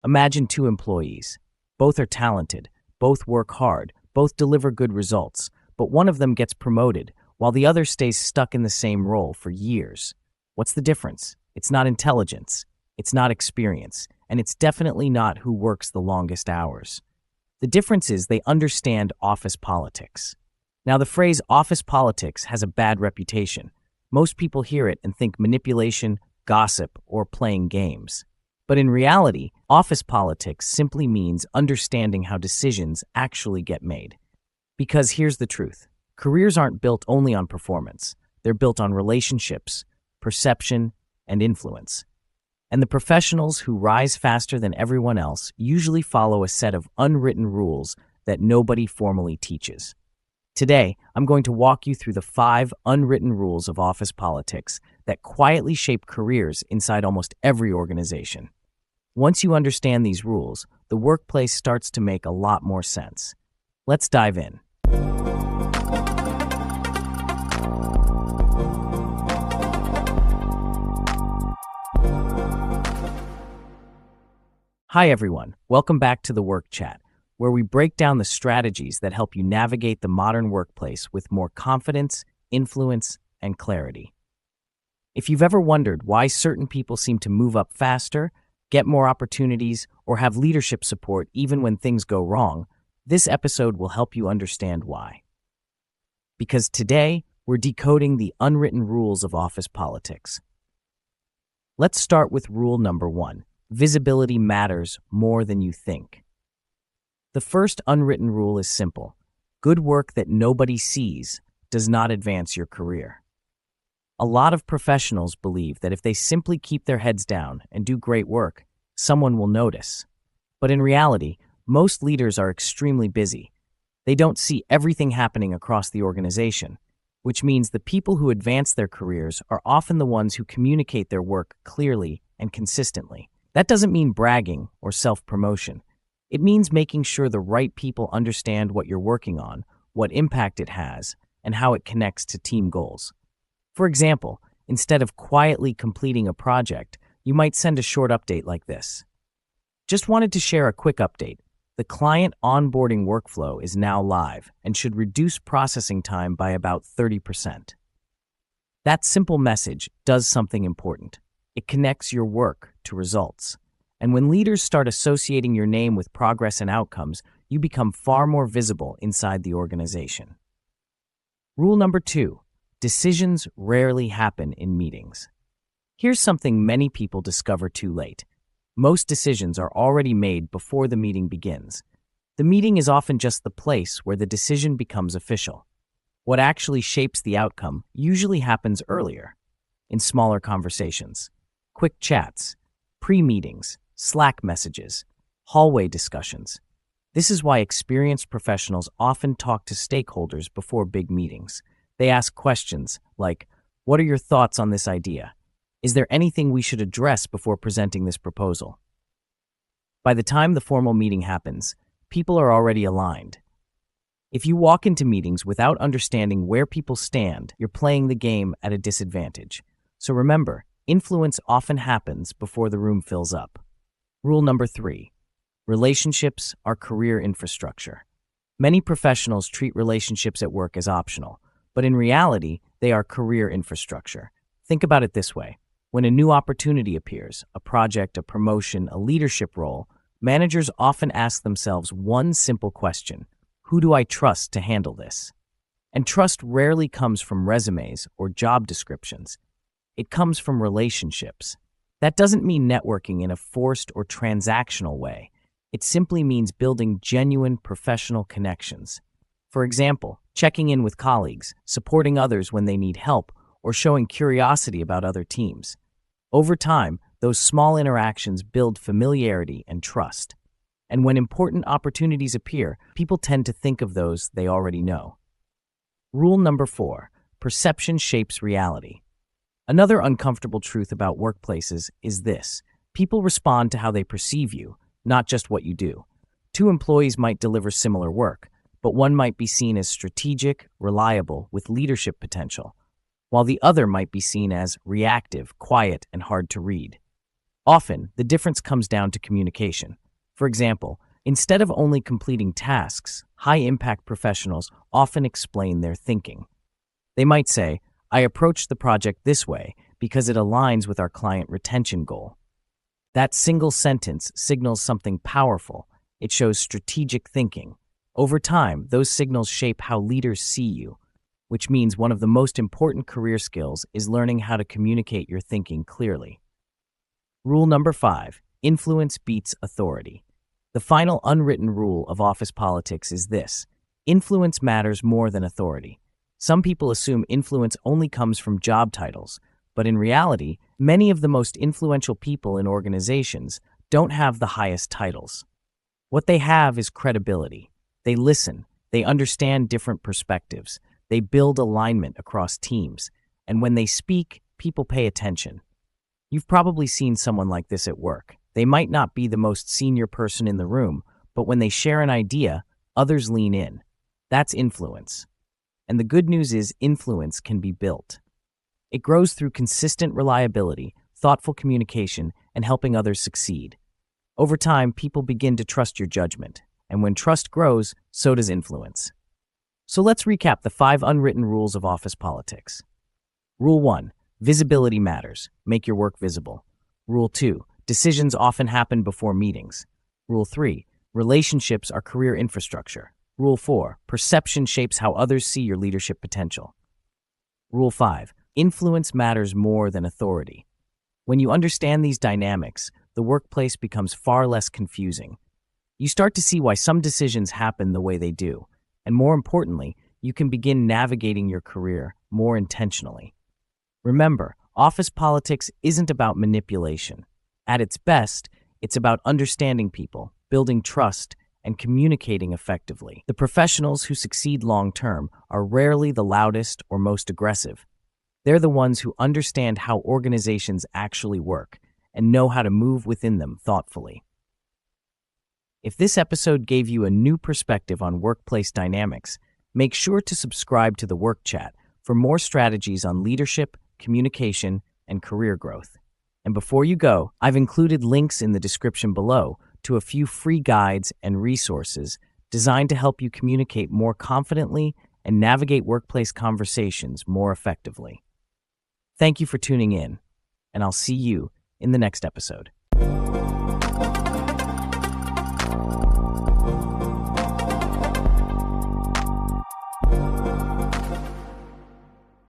Imagine two employees. Both are talented, both work hard, both deliver good results, but one of them gets promoted while the other stays stuck in the same role for years. What's the difference? It's not intelligence, it's not experience, and it's definitely not who works the longest hours. The difference is they understand office politics. Now, the phrase office politics has a bad reputation. Most people hear it and think manipulation, gossip, or playing games. But in reality, office politics simply means understanding how decisions actually get made. Because here's the truth. Careers aren't built only on performance. They're built on relationships, perception, and influence. And the professionals who rise faster than everyone else usually follow a set of unwritten rules that nobody formally teaches. Today, I'm going to walk you through the 5 unwritten rules of office politics that quietly shape careers inside almost every organization. Once you understand these rules, the workplace starts to make a lot more sense. Let's dive in. Hi everyone, welcome back to the Work Chat, where we break down the strategies that help you navigate the modern workplace with more confidence, influence, and clarity. If you've ever wondered why certain people seem to move up faster, get more opportunities, or have leadership support even when things go wrong, this episode will help you understand why. Because today, we're decoding the unwritten rules of office politics. Let's start with rule number 1. Visibility matters more than you think. The first unwritten rule is simple. Good work that nobody sees does not advance your career. A lot of professionals believe that if they simply keep their heads down and do great work, someone will notice. But in reality, most leaders are extremely busy. They don't see everything happening across the organization, which means the people who advance their careers are often the ones who communicate their work clearly and consistently. That doesn't mean bragging or self-promotion. It means making sure the right people understand what you're working on, what impact it has, and how it connects to team goals. For example, instead of quietly completing a project, you might send a short update like this. Just wanted to share a quick update. The client onboarding workflow is now live and should reduce processing time by about 30%. That simple message does something important. It connects your work to results. And when leaders start associating your name with progress and outcomes, you become far more visible inside the organization. Rule number 2. Decisions rarely happen in meetings. Here's something many people discover too late. Most decisions are already made before the meeting begins. The meeting is often just the place where the decision becomes official. What actually shapes the outcome usually happens earlier, in smaller conversations. Quick chats, pre-meetings, Slack messages, hallway discussions. This is why experienced professionals often talk to stakeholders before big meetings. They ask questions like, "What are your thoughts on this idea? Is there anything we should address before presenting this proposal?" By the time the formal meeting happens, people are already aligned. If you walk into meetings without understanding where people stand, you're playing the game at a disadvantage. So remember, influence often happens before the room fills up. Rule number 3. Relationships are career infrastructure. Many professionals treat relationships at work as optional, but in reality, they are career infrastructure. Think about it this way. When a new opportunity appears, a project, a promotion, a leadership role, managers often ask themselves one simple question: who do I trust to handle this? And trust rarely comes from resumes or job descriptions. It comes from relationships. That doesn't mean networking in a forced or transactional way. It simply means building genuine professional connections. For example, checking in with colleagues, supporting others when they need help, or showing curiosity about other teams. Over time, those small interactions build familiarity and trust. And when important opportunities appear, people tend to think of those they already know. Rule number 4. Perception shapes reality. Another uncomfortable truth about workplaces is this: people respond to how they perceive you, not just what you do. Two employees might deliver similar work, but one might be seen as strategic, reliable, with leadership potential, while the other might be seen as reactive, quiet, and hard to read. Often, the difference comes down to communication. For example, instead of only completing tasks, high-impact professionals often explain their thinking. They might say, "I approached the project this way because it aligns with our client retention goal." That single sentence signals something powerful. It shows strategic thinking. Over time, those signals shape how leaders see you, which means one of the most important career skills is learning how to communicate your thinking clearly. Rule number 5, influence beats authority. The final unwritten rule of office politics is this: influence matters more than authority. Some people assume influence only comes from job titles, but in reality, many of the most influential people in organizations don't have the highest titles. What they have is credibility. They listen, they understand different perspectives, they build alignment across teams, and when they speak, people pay attention. You've probably seen someone like this at work. They might not be the most senior person in the room, but when they share an idea, others lean in. That's influence. And the good news is influence can be built. It grows through consistent reliability, thoughtful communication, and helping others succeed. Over time, people begin to trust your judgment, and when trust grows, so does influence. So let's recap the 5 unwritten rules of office politics. Rule 1, visibility matters. Make your work visible. Rule 2, decisions often happen before meetings. Rule 3, relationships are career infrastructure. Rule 4, perception shapes how others see your leadership potential. Rule 5, influence matters more than authority. When you understand these dynamics, the workplace becomes far less confusing. You start to see why some decisions happen the way they do, and more importantly, you can begin navigating your career more intentionally. Remember, office politics isn't about manipulation. At its best, it's about understanding people, building trust, and communicating effectively. The professionals who succeed long-term are rarely the loudest or most aggressive. They're the ones who understand how organizations actually work and know how to move within them thoughtfully. If this episode gave you a new perspective on workplace dynamics, make sure to subscribe to the Work Chat for more strategies on leadership, communication, and career growth. And before you go, I've included links in the description below to a few free guides and resources designed to help you communicate more confidently and navigate workplace conversations more effectively. Thank you for tuning in, and I'll see you in the next episode.